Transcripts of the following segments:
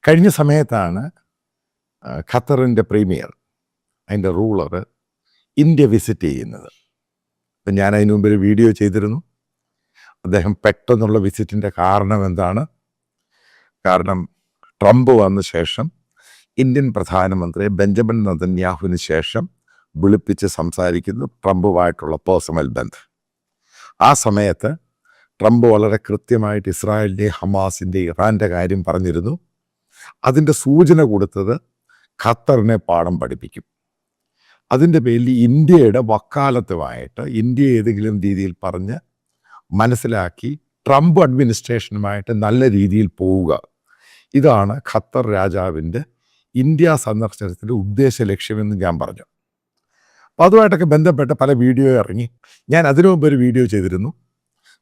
കഴിഞ്ഞ സമയത്താണ് ഖത്തറിൻ്റെ പ്രീമിയർ, അതിൻ്റെ റൂളർ ഇന്ത്യ വിസിറ്റ് ചെയ്യുന്നത്. അപ്പം ഞാൻ അതിനു മുമ്പ് ഒരു വീഡിയോ ചെയ്തിരുന്നു. അദ്ദേഹം പെട്ടെന്നുള്ള വിസിറ്റിൻ്റെ കാരണം എന്താണ്? കാരണം ട്രംപ് വന്ന ശേഷം ഇന്ത്യൻ പ്രധാനമന്ത്രി ബെഞ്ചമിൻ നെതന്യാഹുവിന് ശേഷം വിളിപ്പിച്ച് സംസാരിക്കുന്നു ട്രംപുമായിട്ടുള്ള പേഴ്സണൽ ബന്ധം. ആ സമയത്ത് ട്രംപ് വളരെ കൃത്യമായിട്ട് ഇസ്രായേലിൻ്റെ, ഹമാസിൻ്റെ, ഇറാൻ്റെ കാര്യം പറഞ്ഞിരുന്നു. അതിൻ്റെ സൂചന കൊടുത്തത് ഖത്തറിനെ പാഠം പഠിപ്പിക്കും. അതിൻ്റെ പേരിൽ ഇന്ത്യയുടെ വക്കാലത്തുമായിട്ട് ഇന്ത്യ ഏതെങ്കിലും രീതിയിൽ പറഞ്ഞ് മനസ്സിലാക്കി ട്രംപ് അഡ്മിനിസ്ട്രേഷനുമായിട്ട് നല്ല രീതിയിൽ പോവുക. ഇതാണ് ഖത്തർ രാജാവിൻ്റെ ഇന്ത്യ സന്ദർശനത്തിൻ്റെ ഉദ്ദേശ ലക്ഷ്യമെന്ന് ഞാൻ പറഞ്ഞു. അപ്പോൾ അതുമായിട്ടൊക്കെ ബന്ധപ്പെട്ട പല വീഡിയോ ഇറങ്ങി. ഞാൻ അതിനു മുമ്പ് ഒരു വീഡിയോ ചെയ്തിരുന്നു.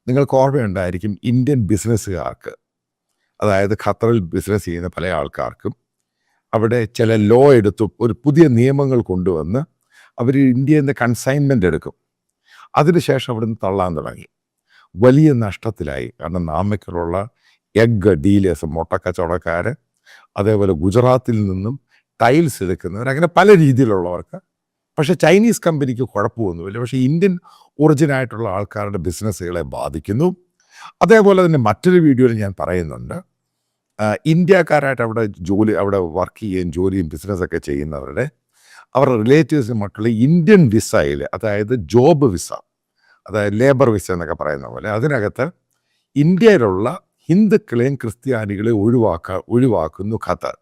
നിങ്ങൾക്ക് ഓർമ്മയുണ്ടായിരിക്കും, ഇന്ത്യൻ ബിസിനസ്സുകാർക്ക്, അതായത് ഖത്തറിൽ ബിസിനസ് ചെയ്യുന്ന പല ആൾക്കാർക്കും അവിടെ ചില ലോ എടുത്തു ഒരു പുതിയ നിയമങ്ങൾ കൊണ്ടുവന്ന് അവർ ഇന്ത്യയിൽ നിന്ന് കൺസൈൻമെൻ്റ് എടുക്കും. അതിനുശേഷം അവിടുന്ന് തള്ളാൻ തുടങ്ങി. വലിയ നഷ്ടത്തിലായി. കാരണം നാമക്കലുള്ള എഗ് ഡീലേഴ്സ്, മുട്ടക്കച്ചവടക്കാർ, അതേപോലെ ഗുജറാത്തിൽ നിന്നും ടൈൽസ് എടുക്കുന്നവർ, അങ്ങനെ പല രീതിയിലുള്ളവർക്ക്. പക്ഷേ ചൈനീസ് കമ്പനിക്ക് കുഴപ്പമൊന്നുമില്ല. പക്ഷേ ഇന്ത്യൻ ഒറിജിനായിട്ടുള്ള ആൾക്കാരുടെ ബിസിനസ്സുകളെ ബാധിക്കുന്നു. അതേപോലെ തന്നെ മറ്റൊരു വീഡിയോയിൽ ഞാൻ പറയുന്നുണ്ട്, ഇന്ത്യക്കാരായിട്ട് അവിടെ വർക്ക് ചെയ്യുകയും ജോലിയും ബിസിനസ്സൊക്കെ ചെയ്യുന്നവരുടെ അവരുടെ റിലേറ്റീവ്സിന് മക്കൾ ഇന്ത്യൻ വിസയിൽ, അതായത് ജോബ് വിസ, അതായത് ലേബർ വിസ എന്നൊക്കെ പറയുന്ന പോലെ, അതിനകത്ത് ഇന്ത്യയിലുള്ള ഹിന്ദുക്കളെയും ക്രിസ്ത്യാനികളെയും ഒഴിവാക്കുന്നു ഖത്തർ.